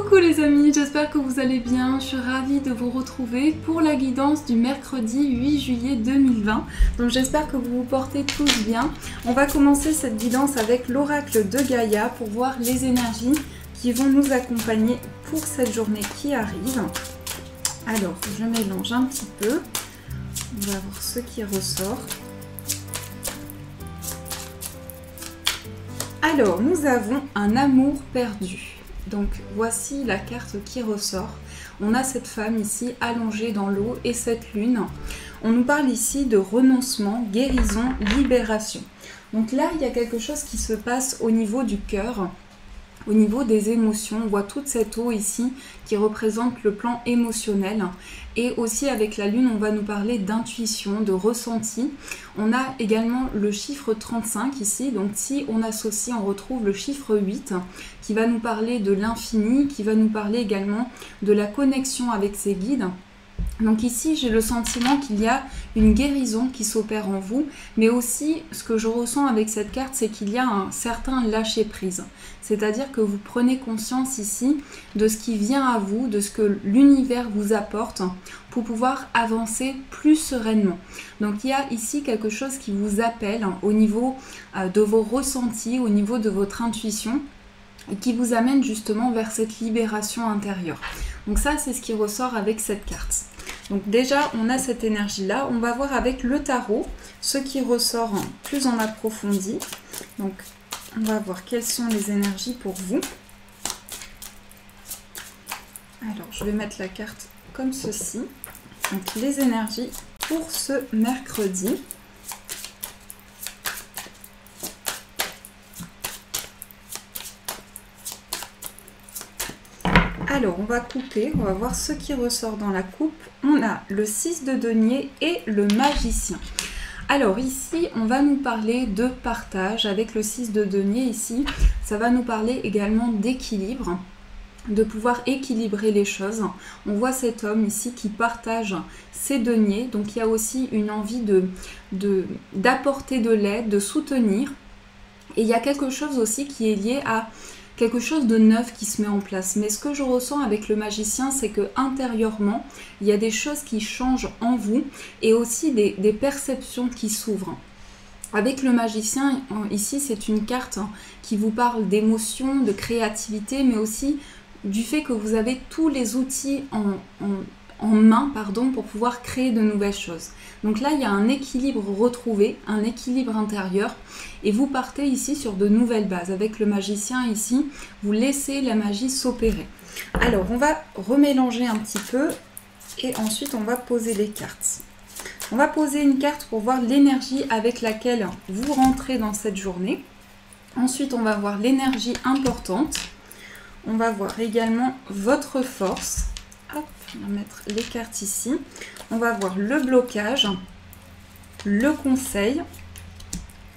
Coucou les amis, j'espère que vous allez bien. Je suis ravie de vous retrouver pour la guidance du mercredi 8 juillet 2020. Donc j'espère que vous vous portez tous bien. On va commencer cette guidance avec l'oracle de Gaïa pour voir les énergies qui vont nous accompagner pour cette journée qui arrive. Alors, je mélange un petit peu. On va voir ce qui ressort. Alors, nous avons un amour perdu. Donc, voici la carte qui ressort. On a cette femme ici allongée dans l'eau et cette lune. On nous parle ici de renoncement, guérison, libération. Donc là, il y a quelque chose qui se passe au niveau du cœur. Au niveau des émotions, on voit toute cette eau ici qui représente le plan émotionnel. Et aussi avec la lune, on va nous parler d'intuition, de ressenti. On a également le chiffre 35 ici. Donc si on associe, on retrouve le chiffre 8 qui va nous parler de l'infini, qui va nous parler également de la connexion avec ses guides. Donc ici, j'ai le sentiment qu'il y a une guérison qui s'opère en vous, mais aussi ce que je ressens avec cette carte, c'est qu'il y a un certain lâcher-prise. C'est-à-dire que vous prenez conscience ici de ce qui vient à vous, de ce que l'univers vous apporte pour pouvoir avancer plus sereinement. Donc il y a ici quelque chose qui vous appelle au niveau de vos ressentis, au niveau de votre intuition, et qui vous amène justement vers cette libération intérieure. Donc ça, c'est ce qui ressort avec cette carte. Donc déjà, on a cette énergie-là. On va voir avec le tarot ce qui ressort plus en approfondi. Donc, on va voir quelles sont les énergies pour vous. Alors, je vais mettre la carte comme ceci. Donc, les énergies pour ce mercredi. Alors, on va couper, on va voir ce qui ressort dans la coupe. On a le 6 de denier et le magicien. Alors ici, on va nous parler de partage avec le 6 de denier ici. Ça va nous parler également d'équilibre, de pouvoir équilibrer les choses. On voit cet homme ici qui partage ses deniers. Donc il y a aussi une envie d'apporter de l'aide, de soutenir. Et il y a quelque chose aussi qui est lié à quelque chose de neuf qui se met en place. Mais ce que je ressens avec le magicien, c'est que intérieurement, il y a des choses qui changent en vous et aussi des perceptions qui s'ouvrent. Avec le magicien, ici, c'est une carte qui vous parle d'émotion, de créativité, mais aussi du fait que vous avez tous les outils en main, pour pouvoir créer de nouvelles choses. Donc là, il y a un équilibre retrouvé, un équilibre intérieur, et vous partez ici sur de nouvelles bases. Avec le magicien ici, vous laissez la magie s'opérer. Alors, on va remélanger un petit peu, et ensuite, on va poser les cartes. On va poser une carte pour voir l'énergie avec laquelle vous rentrez dans cette journée. Ensuite, on va voir l'énergie importante. On va voir également votre force. Hop, on va mettre les cartes ici. On va voir le blocage, le conseil,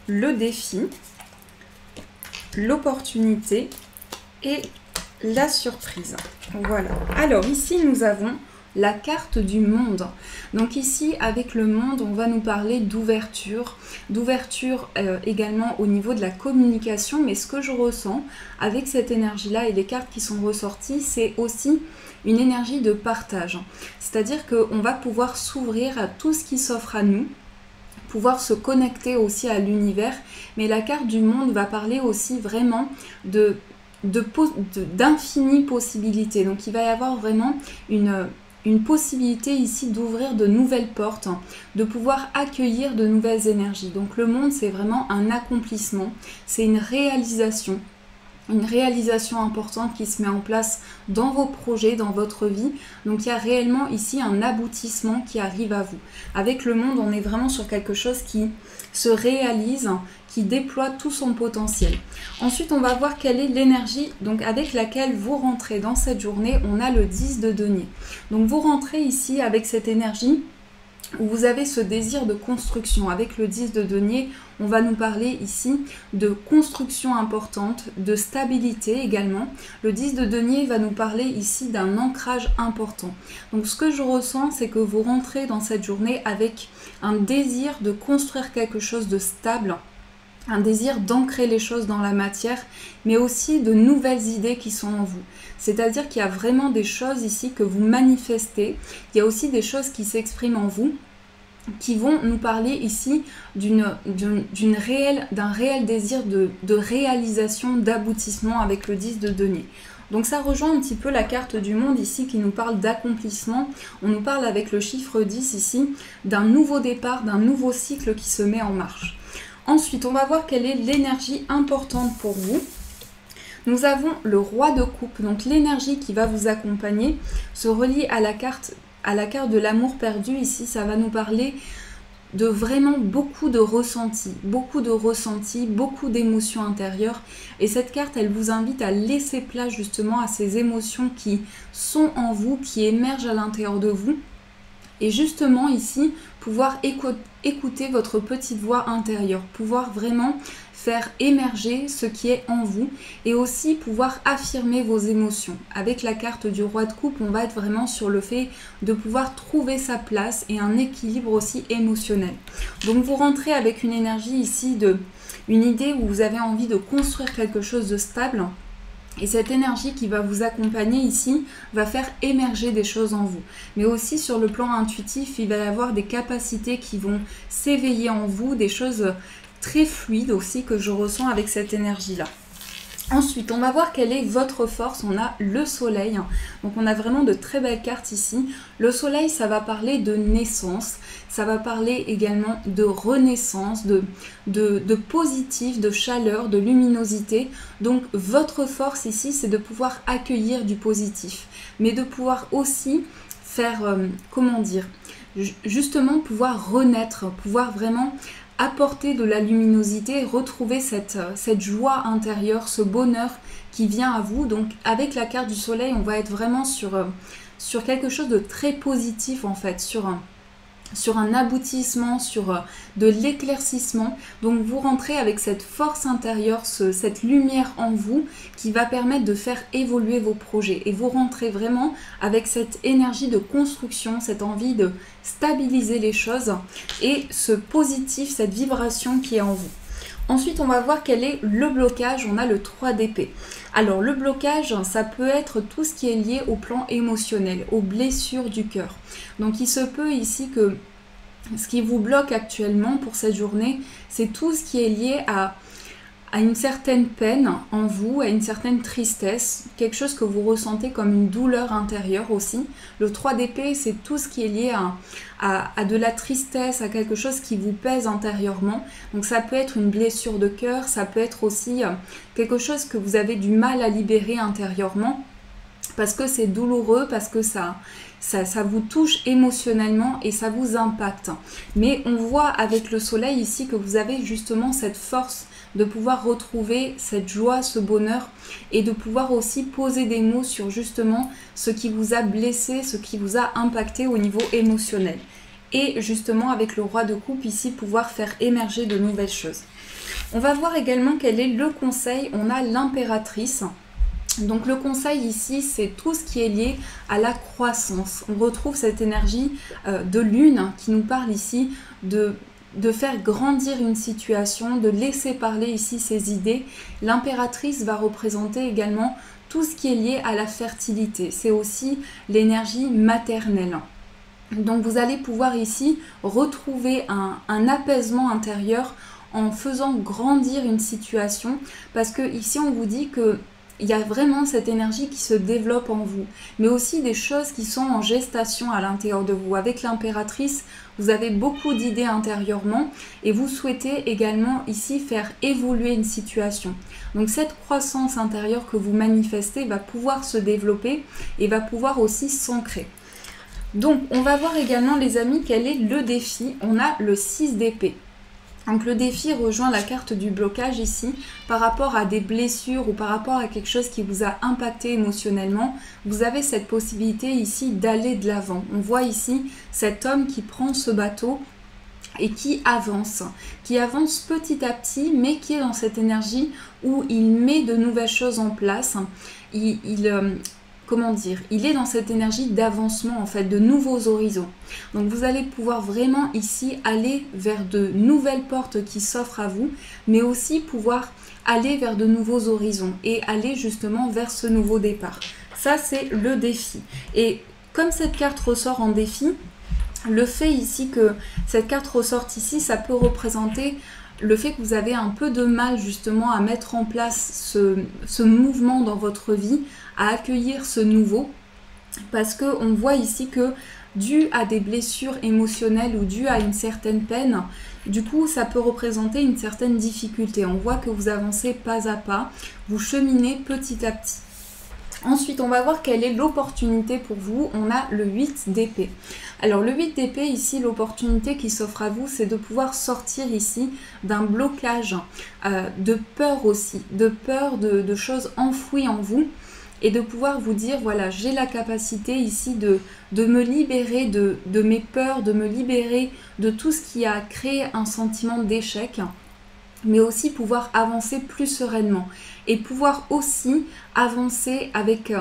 le défi, l'opportunité et la surprise. Voilà. Alors ici, nous avons la carte du monde. Donc ici, avec le monde, on va nous parler d'ouverture également au niveau de la communication. Mais ce que je ressens avec cette énergie-là et les cartes qui sont ressorties, c'est aussi une énergie de partage. C'est-à-dire qu'on va pouvoir s'ouvrir à tout ce qui s'offre à nous, pouvoir se connecter aussi à l'univers. Mais la carte du monde va parler aussi vraiment d'infinies possibilités. Donc il va y avoir vraiment une possibilité ici d'ouvrir de nouvelles portes, de pouvoir accueillir de nouvelles énergies. Donc le monde, c'est vraiment un accomplissement, c'est une réalisation importante qui se met en place dans vos projets, dans votre vie. Donc il y a réellement ici un aboutissement qui arrive à vous. Avec le monde, on est vraiment sur quelque chose qui se réalise, qui déploie tout son potentiel. Ensuite, on va voir quelle est l'énergie donc avec laquelle vous rentrez dans cette journée. On a le 10 de denier. Donc vous rentrez ici avec cette énergie où vous avez ce désir de construction. Avec le 10 de denier, on va nous parler ici de construction importante, de stabilité également. Le 10 de denier va nous parler ici d'un ancrage important. Donc ce que je ressens, c'est que vous rentrez dans cette journée avec un désir de construire quelque chose de stable, un désir d'ancrer les choses dans la matière, mais aussi de nouvelles idées qui sont en vous. C'est-à-dire qu'il y a vraiment des choses ici que vous manifestez. Il y a aussi des choses qui s'expriment en vous, qui vont nous parler ici d'un réel désir de réalisation, d'aboutissement avec le 10 de denier. Donc ça rejoint un petit peu la carte du monde ici qui nous parle d'accomplissement. On nous parle avec le chiffre 10 ici d'un nouveau départ, d'un nouveau cycle qui se met en marche. Ensuite, on va voir quelle est l'énergie importante pour vous. Nous avons le roi de coupe, donc l'énergie qui va vous accompagner se relie à la carte de l'amour perdu. Ici, ça va nous parler de vraiment beaucoup de ressentis, beaucoup d'émotions intérieures. Et cette carte, elle vous invite à laisser place justement à ces émotions qui sont en vous, qui émergent à l'intérieur de vous. Et justement ici, pouvoir écouter votre petite voix intérieure, pouvoir vraiment faire émerger ce qui est en vous et aussi pouvoir affirmer vos émotions. Avec la carte du roi de coupe, on va être vraiment sur le fait de pouvoir trouver sa place et un équilibre aussi émotionnel. Donc vous rentrez avec une énergie ici, une idée où vous avez envie de construire quelque chose de stable. Et cette énergie qui va vous accompagner ici va faire émerger des choses en vous. Mais aussi sur le plan intuitif, il va y avoir des capacités qui vont s'éveiller en vous, des choses très fluides aussi que je ressens avec cette énergie-là. Ensuite, on va voir quelle est votre force. On a le soleil. Donc, on a vraiment de très belles cartes ici. Le soleil, ça va parler de naissance. Ça va parler également de renaissance, de positif, de chaleur, de luminosité. Donc, votre force ici, c'est de pouvoir accueillir du positif. Mais de pouvoir aussi faire, justement pouvoir renaître, pouvoir vraiment apporter de la luminosité et retrouver cette joie intérieure, ce bonheur qui vient à vous. Donc avec la carte du soleil, on va être vraiment sur quelque chose de très positif en fait, sur un aboutissement, sur de l'éclaircissement. Donc vous rentrez avec cette force intérieure, cette lumière en vous qui va permettre de faire évoluer vos projets. Et vous rentrez vraiment avec cette énergie de construction, cette envie de stabiliser les choses et ce positif, cette vibration qui est en vous. Ensuite, on va voir quel est le blocage. On a le 3 d'épée. Alors, le blocage, ça peut être tout ce qui est lié au plan émotionnel, aux blessures du cœur. Donc, il se peut ici que ce qui vous bloque actuellement pour cette journée, c'est tout ce qui est lié à une certaine peine en vous, à une certaine tristesse, quelque chose que vous ressentez comme une douleur intérieure aussi. Le 3 d'épée, c'est tout ce qui est lié à de la tristesse, à quelque chose qui vous pèse intérieurement. Donc ça peut être une blessure de cœur, ça peut être aussi quelque chose que vous avez du mal à libérer intérieurement parce que c'est douloureux, parce que ça vous touche émotionnellement et ça vous impacte. Mais on voit avec le soleil ici que vous avez justement cette force de pouvoir retrouver cette joie, ce bonheur et de pouvoir aussi poser des mots sur justement ce qui vous a blessé, ce qui vous a impacté au niveau émotionnel. Et justement avec le roi de coupe ici, pouvoir faire émerger de nouvelles choses. On va voir également quel est le conseil. On a l'impératrice. Donc le conseil ici, c'est tout ce qui est lié à la croissance. On retrouve cette énergie de lune qui nous parle ici de faire grandir une situation, de laisser parler ici ses idées. L'impératrice va représenter également tout ce qui est lié à la fertilité. C'est aussi l'énergie maternelle. Donc vous allez pouvoir ici retrouver un apaisement intérieur en faisant grandir une situation. Parce que ici on vous dit que il y a vraiment cette énergie qui se développe en vous, mais aussi des choses qui sont en gestation à l'intérieur de vous. Avec l'impératrice, vous avez beaucoup d'idées intérieurement et vous souhaitez également ici faire évoluer une situation. Donc cette croissance intérieure que vous manifestez va pouvoir se développer et va pouvoir aussi s'ancrer. Donc on va voir également les amis quel est le défi. On a le 6 d'épée. Donc le défi rejoint la carte du blocage ici par rapport à des blessures ou par rapport à quelque chose qui vous a impacté émotionnellement. Vous avez cette possibilité ici d'aller de l'avant. On voit ici cet homme qui prend ce bateau et qui avance petit à petit, mais qui est dans cette énergie où il met de nouvelles choses en place. Il est dans cette énergie d'avancement en fait, de nouveaux horizons. Donc vous allez pouvoir vraiment ici aller vers de nouvelles portes qui s'offrent à vous, mais aussi pouvoir aller vers de nouveaux horizons et aller justement vers ce nouveau départ. Ça, c'est le défi. Et comme cette carte ressort en défi, le fait ici que cette carte ressorte ici, ça peut représenter le fait que vous avez un peu de mal justement à mettre en place ce mouvement dans votre vie, à accueillir ce nouveau, parce qu'on voit ici que dû à des blessures émotionnelles ou dû à une certaine peine, du coup ça peut représenter une certaine difficulté. On voit que vous avancez pas à pas, vous cheminez petit à petit. Ensuite, on va voir quelle est l'opportunité pour vous. On a le 8 d'épée. Alors, le 8 d'épée, ici, l'opportunité qui s'offre à vous, c'est de pouvoir sortir ici d'un blocage, de peur aussi, de peur de choses enfouies en vous et de pouvoir vous dire, voilà, j'ai la capacité ici de me libérer de mes peurs, de me libérer de tout ce qui a créé un sentiment d'échec, mais aussi pouvoir avancer plus sereinement et pouvoir aussi avancer avec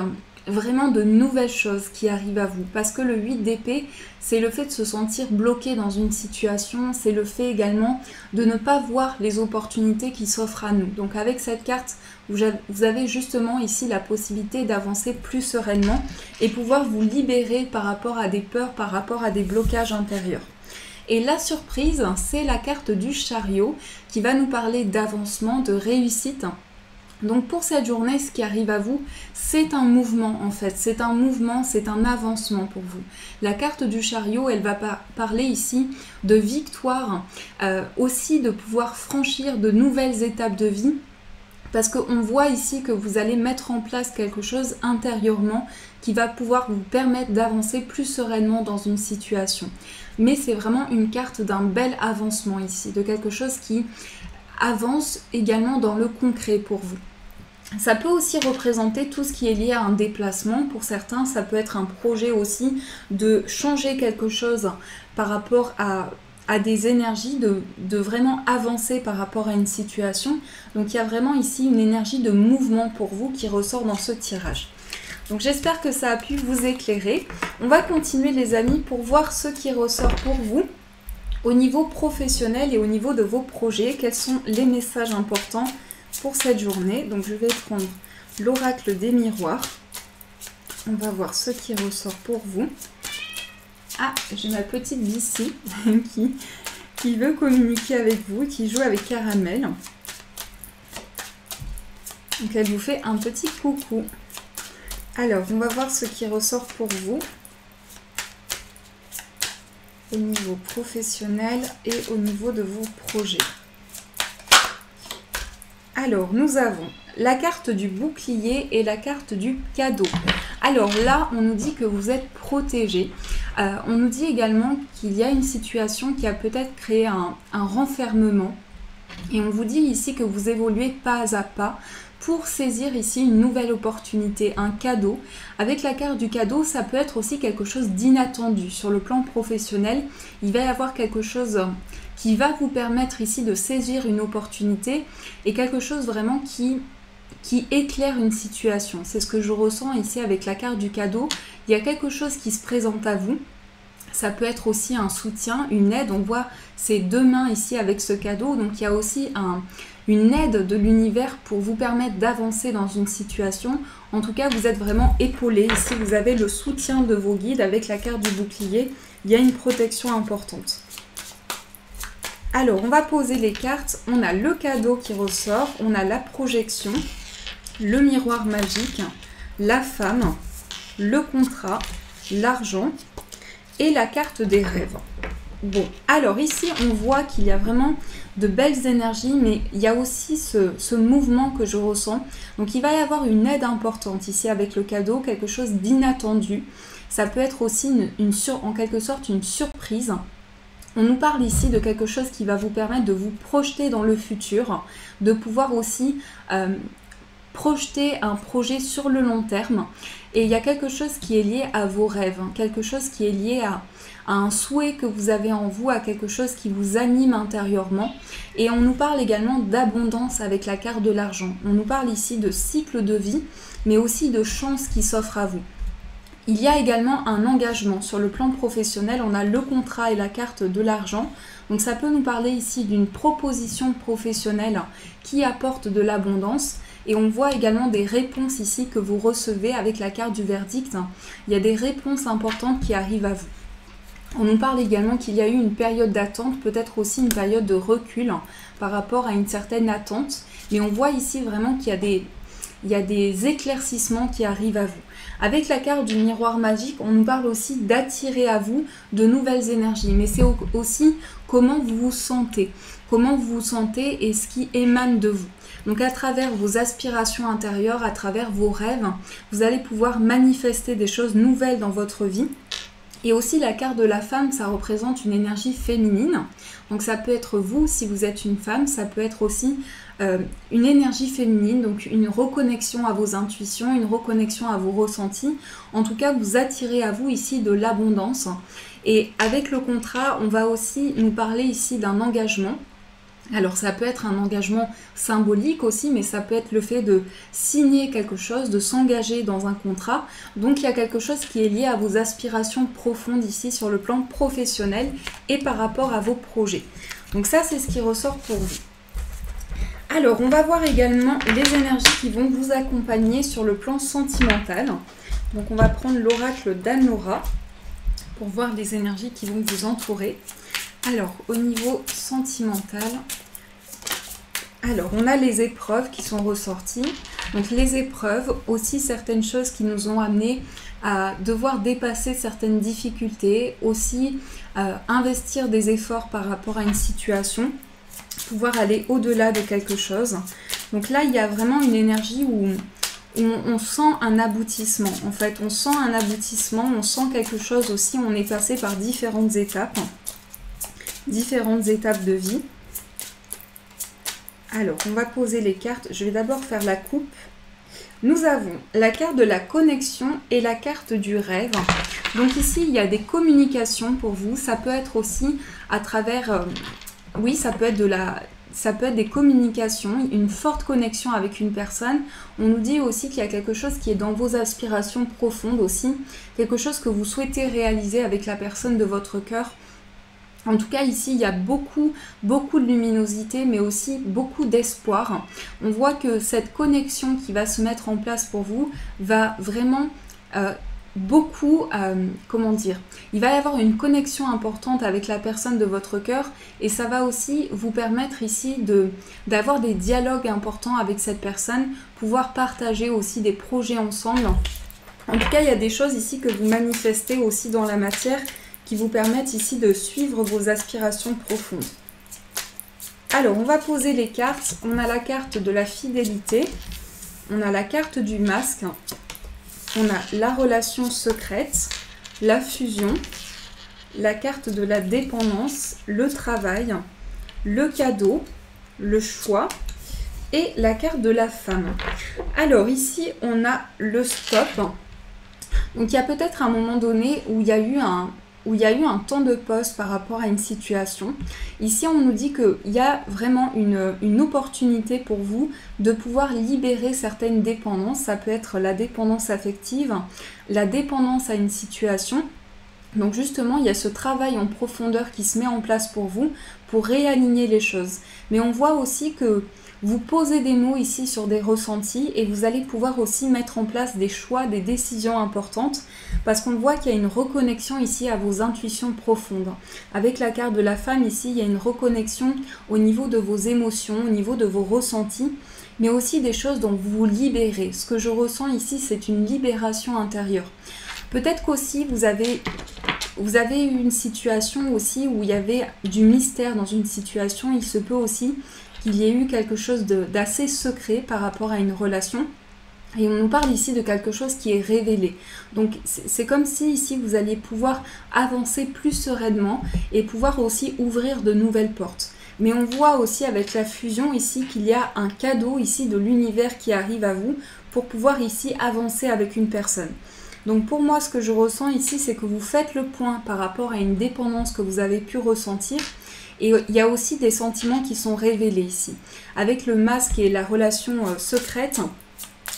vraiment de nouvelles choses qui arrivent à vous. Parce que le 8 d'épée, c'est le fait de se sentir bloqué dans une situation, c'est le fait également de ne pas voir les opportunités qui s'offrent à nous. Donc avec cette carte, vous avez justement ici la possibilité d'avancer plus sereinement et pouvoir vous libérer par rapport à des peurs, par rapport à des blocages intérieurs. Et la surprise, c'est la carte du chariot qui va nous parler d'avancement, de réussite. Donc pour cette journée, ce qui arrive à vous, c'est un mouvement en fait, c'est un mouvement, c'est un avancement pour vous. La carte du chariot, elle va parler ici de victoire, aussi de pouvoir franchir de nouvelles étapes de vie. Parce qu'on voit ici que vous allez mettre en place quelque chose intérieurement qui va pouvoir vous permettre d'avancer plus sereinement dans une situation. Mais c'est vraiment une carte d'un bel avancement ici, de quelque chose qui avance également dans le concret pour vous. Ça peut aussi représenter tout ce qui est lié à un déplacement. Pour certains, ça peut être un projet aussi de changer quelque chose par rapport à des énergies, de vraiment avancer par rapport à une situation. Donc il y a vraiment ici une énergie de mouvement pour vous qui ressort dans ce tirage. Donc j'espère que ça a pu vous éclairer. On va continuer les amis pour voir ce qui ressort pour vous au niveau professionnel et au niveau de vos projets. Quels sont les messages importants pour cette journée? Donc je vais prendre l'oracle des miroirs. On va voir ce qui ressort pour vous. Ah, j'ai ma petite Bici qui veut communiquer avec vous, qui joue avec Caramel. Donc elle vous fait un petit coucou. Alors, on va voir ce qui ressort pour vous au niveau professionnel et au niveau de vos projets. Alors, nous avons la carte du bouclier et la carte du cadeau. Alors là, on nous dit que vous êtes protégé. On nous dit également qu'il y a une situation qui a peut-être créé un renfermement. Et on vous dit ici que vous évoluez pas à pas pour saisir ici une nouvelle opportunité, un cadeau. Avec la carte du cadeau, ça peut être aussi quelque chose d'inattendu. Sur le plan professionnel, il va y avoir quelque chose qui va vous permettre ici de saisir une opportunité et quelque chose vraiment qui éclaire une situation. C'est ce que je ressens ici avec la carte du cadeau. Il y a quelque chose qui se présente à vous. Ça peut être aussi un soutien, une aide. On voit ces deux mains ici avec ce cadeau. Donc il y a aussi une aide de l'univers pour vous permettre d'avancer dans une situation. En tout cas, vous êtes vraiment épaulé. Ici, vous avez le soutien de vos guides avec la carte du bouclier. Il y a une protection importante. Alors, on va poser les cartes. On a le cadeau qui ressort. On a la projection, le miroir magique, la femme, le contrat, l'argent et la carte des rêves. Bon, alors ici, on voit qu'il y a vraiment de belles énergies, mais il y a aussi ce mouvement que je ressens. Donc, il va y avoir une aide importante ici avec le cadeau, quelque chose d'inattendu. Ça peut être aussi en quelque sorte une surprise. On nous parle ici de quelque chose qui va vous permettre de vous projeter dans le futur, de pouvoir aussi projeter un projet sur le long terme. Et il y a quelque chose qui est lié à vos rêves, quelque chose qui est lié à un souhait que vous avez en vous, à quelque chose qui vous anime intérieurement. Et on nous parle également d'abondance avec la carte de l'argent. On nous parle ici de cycle de vie, mais aussi de chance qui s'offre à vous. Il y a également un engagement sur le plan professionnel. On a le contrat et la carte de l'argent. Donc ça peut nous parler ici d'une proposition professionnelle qui apporte de l'abondance. Et on voit également des réponses ici que vous recevez avec la carte du verdict. Il y a des réponses importantes qui arrivent à vous. On nous parle également qu'il y a eu une période d'attente, peut-être aussi une période de recul par rapport à une certaine attente. Mais on voit ici vraiment qu'il y a des éclaircissements qui arrivent à vous. Avec la carte du miroir magique, on nous parle aussi d'attirer à vous de nouvelles énergies. Mais c'est aussi comment vous vous sentez. Comment vous vous sentez et ce qui émane de vous. Donc à travers vos aspirations intérieures, à travers vos rêves, vous allez pouvoir manifester des choses nouvelles dans votre vie. Et aussi la carte de la femme, ça représente une énergie féminine. Donc ça peut être vous si vous êtes une femme, ça peut être aussi une énergie féminine, donc une reconnexion à vos intuitions, une reconnexion à vos ressentis. En tout cas, vous attirez à vous ici de l'abondance. Et avec le contrat, on va aussi nous parler ici d'un engagement. Alors ça peut être un engagement symbolique aussi, mais ça peut être le fait de signer quelque chose, de s'engager dans un contrat. Donc il y a quelque chose qui est lié à vos aspirations profondes ici sur le plan professionnel et par rapport à vos projets. Donc ça c'est ce qui ressort pour vous. Alors on va voir également les énergies qui vont vous accompagner sur le plan sentimental. Donc on va prendre l'oracle d'Anne-Laura pour voir les énergies qui vont vous entourer. Alors, au niveau sentimental, on a les épreuves qui sont ressorties. Donc, les épreuves, aussi certaines choses qui nous ont amené à devoir dépasser certaines difficultés, aussi investir des efforts par rapport à une situation, pouvoir aller au-delà de quelque chose. Donc là, il y a vraiment une énergie où on sent un aboutissement. En fait, on sent un aboutissement, on sent quelque chose aussi. On est passé par différentes étapes de vie. Alors, on va poser les cartes. Je vais d'abord faire la coupe. Nous avons la carte de la connexion et la carte du rêve. Donc ici, il y a des communications pour vous. Ça peut être aussi à travers... oui, ça peut être des communications, une forte connexion avec une personne. On nous dit aussi qu'il y a quelque chose qui est dans vos aspirations profondes aussi. Quelque chose que vous souhaitez réaliser avec la personne de votre cœur. En tout cas, ici, il y a beaucoup de luminosité, mais aussi beaucoup d'espoir. On voit que cette connexion qui va se mettre en place pour vous va vraiment comment dire, il va y avoir une connexion importante avec la personne de votre cœur et ça va aussi vous permettre ici d'avoir des dialogues importants avec cette personne, pouvoir partager aussi des projets ensemble. En tout cas, il y a des choses ici que vous manifestez aussi dans la matière qui vous permettent ici de suivre vos aspirations profondes. Alors, on va poser les cartes. On a la carte de la fidélité, on a la carte du masque, on a la relation secrète, la fusion, la carte de la dépendance, le travail, le cadeau, le choix et la carte de la femme. Alors ici, on a le stop. Donc il y a peut-être un moment donné où il y a eu un temps de pause par rapport à une situation. Ici, on nous dit qu'il y a vraiment une opportunité pour vous de pouvoir libérer certaines dépendances. Ça peut être la dépendance affective, la dépendance à une situation. Donc justement, il y a ce travail en profondeur qui se met en place pour vous, pour réaligner les choses. Mais on voit aussi que vous posez des mots ici sur des ressentis et vous allez pouvoir aussi mettre en place des choix, des décisions importantes parce qu'on voit qu'il y a une reconnexion ici à vos intuitions profondes. Avec la carte de la femme ici, il y a une reconnexion au niveau de vos émotions, au niveau de vos ressentis, mais aussi des choses dont vous vous libérez. Ce que je ressens ici, c'est une libération intérieure. Peut-être qu'aussi vous avez eu une situation aussi où il y avait du mystère dans une situation. Il se peut aussi qu'il y ait eu quelque chose d'assez secret par rapport à une relation. Et on nous parle ici de quelque chose qui est révélé. Donc c'est comme si ici vous alliez pouvoir avancer plus sereinement et pouvoir aussi ouvrir de nouvelles portes. Mais on voit aussi avec la fusion ici qu'il y a un cadeau ici de l'univers qui arrive à vous pour pouvoir ici avancer avec une personne. Donc pour moi, ce que je ressens ici, c'est que vous faites le point par rapport à une dépendance que vous avez pu ressentir. Et il y a aussi des sentiments qui sont révélés ici. Avec le masque et la relation secrète,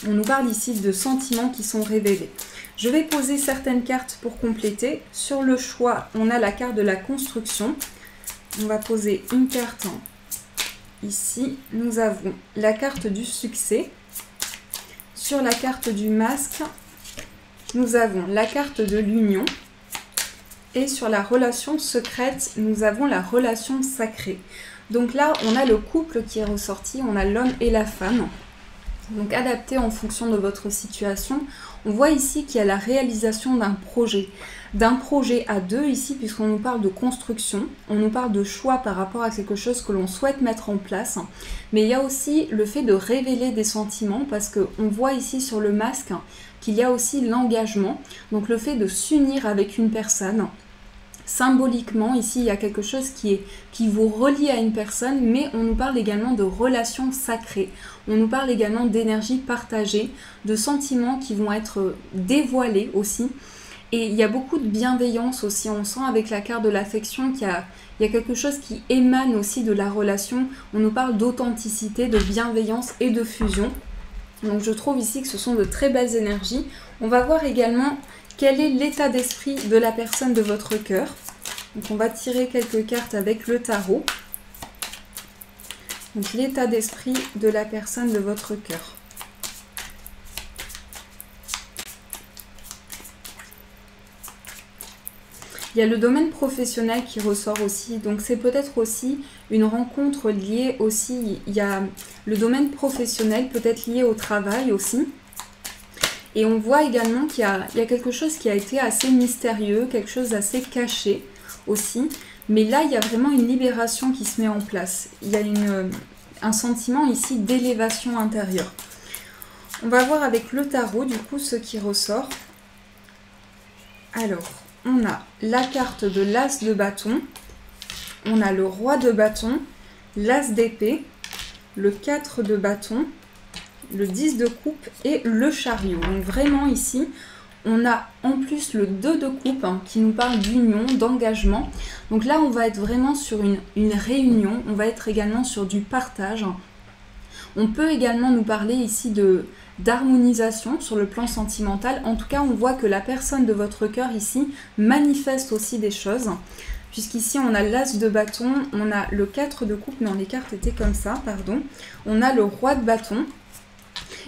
on nous parle ici de sentiments qui sont révélés. Je vais poser certaines cartes pour compléter. Sur le choix, on a la carte de la construction. On va poser une carte ici. Nous avons la carte du succès. Sur la carte du masque, nous avons la carte de l'union. Et sur la relation secrète, nous avons la relation sacrée. Donc là, on a le couple qui est ressorti, on a l'homme et la femme. Donc adapté en fonction de votre situation. On voit ici qu'il y a la réalisation d'un projet à deux ici, puisqu'on nous parle de construction, on nous parle de choix par rapport à quelque chose que l'on souhaite mettre en place. Mais il y a aussi le fait de révéler des sentiments, parce qu'on voit ici sur le masque qu'il y a aussi l'engagement, donc le fait de s'unir avec une personne. Symboliquement, ici, il y a quelque chose qui vous relie à une personne, mais on nous parle également de relations sacrées. On nous parle également d'énergie partagée, de sentiments qui vont être dévoilés aussi. Et il y a beaucoup de bienveillance aussi. On sent avec la carte de l'affection qu'il y a quelque chose qui émane aussi de la relation. On nous parle d'authenticité, de bienveillance et de fusion. Donc je trouve ici que ce sont de très belles énergies. On va voir également quel est l'état d'esprit de la personne de votre cœur. Donc on va tirer quelques cartes avec le tarot. Donc l'état d'esprit de la personne de votre cœur. Il y a le domaine professionnel qui ressort aussi, donc c'est peut-être aussi une rencontre liée aussi, il y a le domaine professionnel peut-être lié au travail aussi. Et on voit également qu'il y a quelque chose qui a été assez mystérieux, quelque chose d'assez caché aussi. Mais là, il y a vraiment une libération qui se met en place. Il y a un sentiment ici d'élévation intérieure. On va voir avec le tarot, du coup, ce qui ressort. Alors, on a la carte de l'as de bâton, on a le roi de bâton, l'as d'épée, le 4 de bâton, le 10 de coupe et le chariot. Donc vraiment ici, on a en plus le 2 de coupe qui nous parle d'union, d'engagement. Donc là, on va être vraiment sur une réunion, on va être également sur du partage. On peut également nous parler ici d'harmonisation sur le plan sentimental. En tout cas, on voit que la personne de votre cœur ici manifeste aussi des choses. Puisqu'ici, on a l'as de bâton, on a le 4 de coupe, non, les cartes étaient comme ça, pardon. On a le roi de bâton.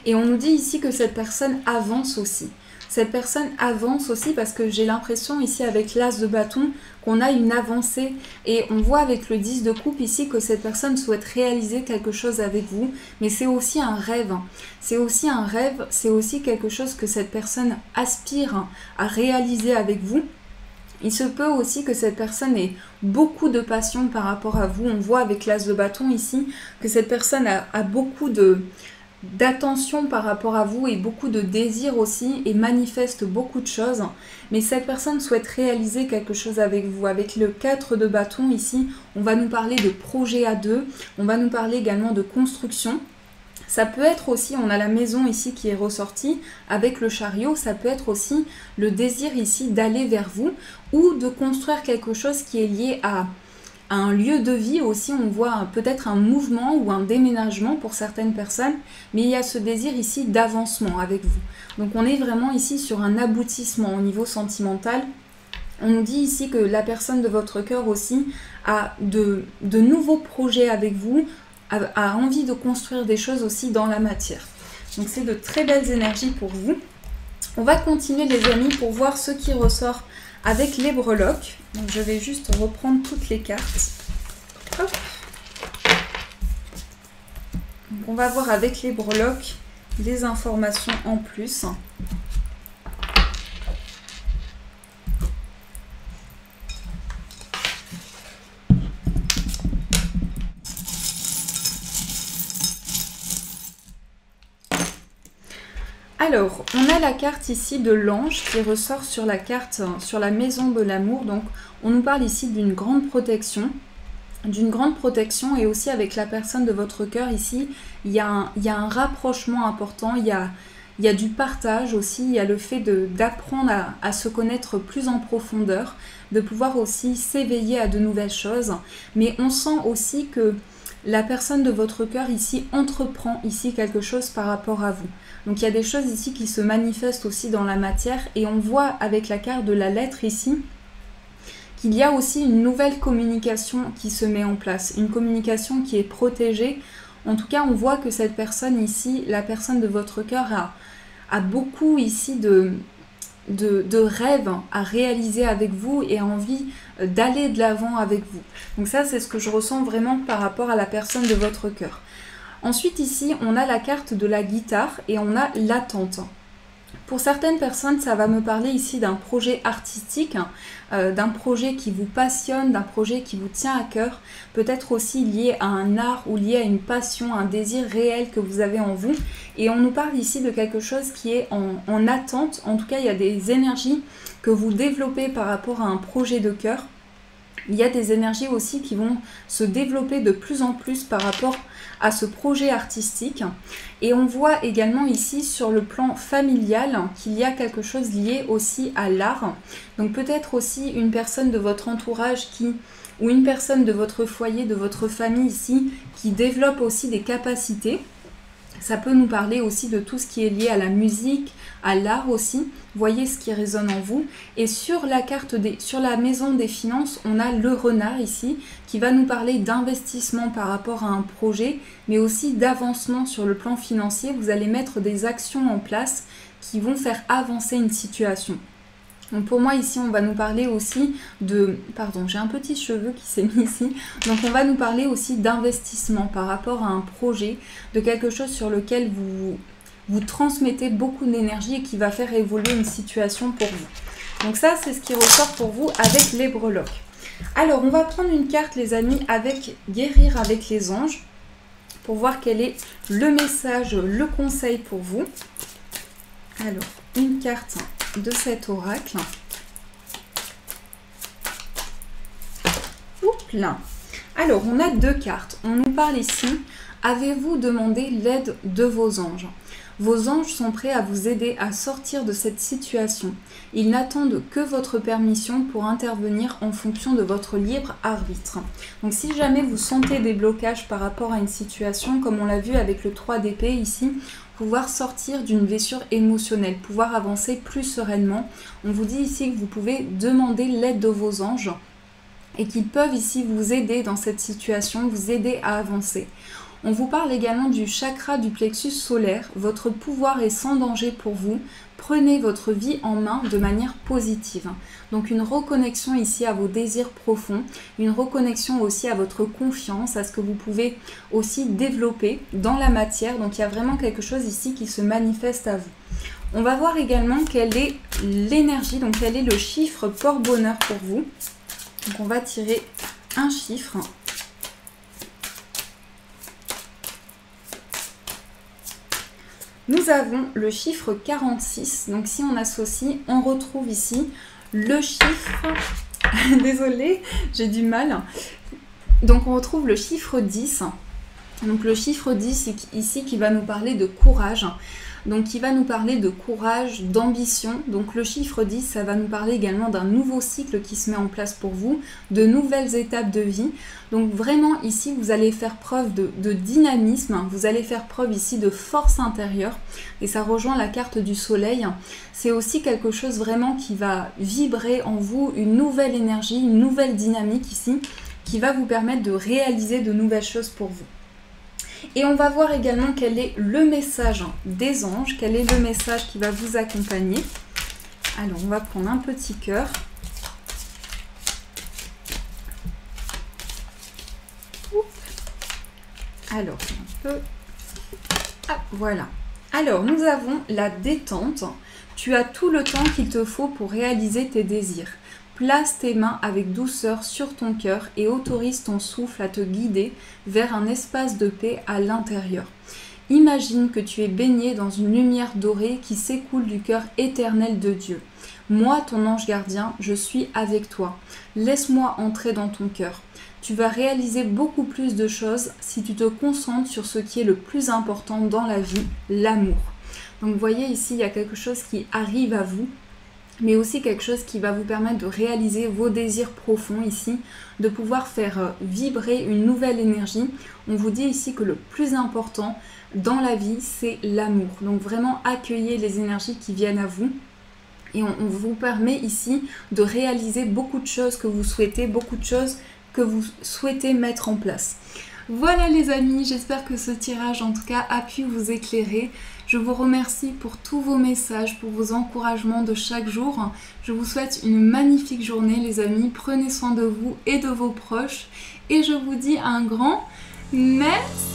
Et on nous dit ici que cette personne avance aussi. Cette personne avance aussi parce que j'ai l'impression ici avec l'as de bâton qu'on a une avancée. Et on voit avec le 10 de coupe ici que cette personne souhaite réaliser quelque chose avec vous. Mais c'est aussi un rêve. C'est aussi un rêve, c'est aussi quelque chose que cette personne aspire à réaliser avec vous. Il se peut aussi que cette personne ait beaucoup de passion par rapport à vous. On voit avec l'as de bâton ici que cette personne a beaucoup d'attention par rapport à vous et beaucoup de désir aussi et manifeste beaucoup de choses. Mais cette personne souhaite réaliser quelque chose avec vous. Avec le 4 de bâton ici, on va nous parler de projet à deux. On va nous parler également de construction. Ça peut être aussi, on a la maison ici qui est ressortie avec le chariot, ça peut être aussi le désir ici d'aller vers vous ou de construire quelque chose qui est lié à un lieu de vie aussi. On voit peut-être un mouvement ou un déménagement pour certaines personnes, mais il y a ce désir ici d'avancement avec vous. Donc on est vraiment ici sur un aboutissement au niveau sentimental. On nous dit ici que la personne de votre cœur aussi a de nouveaux projets avec vous, a envie de construire des choses aussi dans la matière. Donc c'est de très belles énergies pour vous. On va continuer les amis pour voir ce qui ressort avec les breloques. Donc je vais juste reprendre toutes les cartes. Hop. Donc on va voir avec les breloques des informations en plus. Alors, on a la carte ici de l'ange qui ressort sur la carte, sur la maison de l'amour. Donc, on nous parle ici d'une grande protection et aussi avec la personne de votre cœur ici, il y a un rapprochement important, il y a du partage aussi, il y a le fait d'apprendre à se connaître plus en profondeur, de pouvoir aussi s'éveiller à de nouvelles choses. Mais on sent aussi que la personne de votre cœur ici entreprend ici quelque chose par rapport à vous. Donc il y a des choses ici qui se manifestent aussi dans la matière et on voit avec la carte de la lettre ici qu'il y a aussi une nouvelle communication qui se met en place, une communication qui est protégée. En tout cas, on voit que cette personne ici, la personne de votre cœur, a beaucoup ici de rêves à réaliser avec vous et a envie d'aller de l'avant avec vous. Donc ça, c'est ce que je ressens vraiment par rapport à la personne de votre cœur. Ensuite ici, on a la carte de la guitare et on a l'attente. Pour certaines personnes, ça va me parler ici d'un projet artistique, d'un projet qui vous passionne, d'un projet qui vous tient à cœur, peut-être aussi lié à un art ou lié à une passion, un désir réel que vous avez en vous. Et on nous parle ici de quelque chose qui est en attente. En tout cas, il y a des énergies que vous développez par rapport à un projet de cœur. Il y a des énergies aussi qui vont se développer de plus en plus par rapport à ce projet artistique. Et on voit également ici sur le plan familial qu'il y a quelque chose lié aussi à l'art. Donc peut-être aussi une personne de votre entourage ou une personne de votre foyer, de votre famille ici, qui développe aussi des capacités. Ça peut nous parler aussi de tout ce qui est lié à la musique, à l'art aussi. Voyez ce qui résonne en vous. Et sur la carte sur la maison des finances, on a le renard ici qui va nous parler d'investissement par rapport à un projet, mais aussi d'avancement sur le plan financier. Vous allez mettre des actions en place qui vont faire avancer une situation. Donc pour moi ici on va nous parler aussi de... Pardon, j'ai un petit cheveu qui s'est mis ici. Donc on va nous parler aussi d'investissement par rapport à un projet, de quelque chose sur lequel vous transmettez beaucoup d'énergie et qui va faire évoluer une situation pour vous. Donc ça c'est ce qui ressort pour vous avec les breloques. Alors on va prendre une carte les amis avec guérir avec les anges pour voir quel est le message, le conseil pour vous. Alors une carte de cet oracle. Oups là. Alors, on a deux cartes. On nous parle ici. Avez-vous demandé l'aide de vos anges? Vos anges sont prêts à vous aider à sortir de cette situation. Ils n'attendent que votre permission pour intervenir en fonction de votre libre arbitre. Donc si jamais vous sentez des blocages par rapport à une situation, comme on l'a vu avec le 3 d'épée ici, pouvoir sortir d'une blessure émotionnelle, pouvoir avancer plus sereinement. On vous dit ici que vous pouvez demander l'aide de vos anges et qu'ils peuvent ici vous aider dans cette situation, vous aider à avancer. On vous parle également du chakra du plexus solaire. Votre pouvoir est sans danger pour vous. Prenez votre vie en main de manière positive. Donc une reconnexion ici à vos désirs profonds, une reconnexion aussi à votre confiance, à ce que vous pouvez aussi développer dans la matière. Donc il y a vraiment quelque chose ici qui se manifeste à vous. On va voir également quelle est l'énergie, donc quel est le chiffre porte-bonheur pour vous. Donc on va tirer un chiffre. Nous avons le chiffre 46, donc si on associe, on retrouve ici le chiffre, désolée, j'ai du mal, donc on retrouve le chiffre 10, donc le chiffre 10 ici qui va nous parler de courage, donc qui va nous parler de courage, d'ambition. Donc le chiffre 10, ça va nous parler également d'un nouveau cycle qui se met en place pour vous, de nouvelles étapes de vie. Donc vraiment ici, vous allez faire preuve de dynamisme, vous allez faire preuve ici de force intérieure. Et ça rejoint la carte du soleil. C'est aussi quelque chose vraiment qui va vibrer en vous, une nouvelle énergie, une nouvelle dynamique ici, qui va vous permettre de réaliser de nouvelles choses pour vous. Et on va voir également quel est le message des anges, quel est le message qui va vous accompagner. Alors, on va prendre un petit cœur. Alors, un peu... Ah, voilà. Alors, nous avons la détente. Tu as tout le temps qu'il te faut pour réaliser tes désirs. Place tes mains avec douceur sur ton cœur et autorise ton souffle à te guider vers un espace de paix à l'intérieur. Imagine que tu es baigné dans une lumière dorée qui s'écoule du cœur éternel de Dieu. Moi, ton ange gardien, je suis avec toi. Laisse-moi entrer dans ton cœur. Tu vas réaliser beaucoup plus de choses si tu te concentres sur ce qui est le plus important dans la vie, l'amour. Donc, vous voyez ici, il y a quelque chose qui arrive à vous, mais aussi quelque chose qui va vous permettre de réaliser vos désirs profonds ici, de pouvoir faire vibrer une nouvelle énergie. On vous dit ici que le plus important dans la vie, c'est l'amour. Donc vraiment accueillez les énergies qui viennent à vous. Et on vous permet ici de réaliser beaucoup de choses que vous souhaitez, beaucoup de choses que vous souhaitez mettre en place. Voilà les amis, j'espère que ce tirage en tout cas a pu vous éclairer. Je vous remercie pour tous vos messages, pour vos encouragements de chaque jour. Je vous souhaite une magnifique journée les amis. Prenez soin de vous et de vos proches. Et je vous dis un grand merci.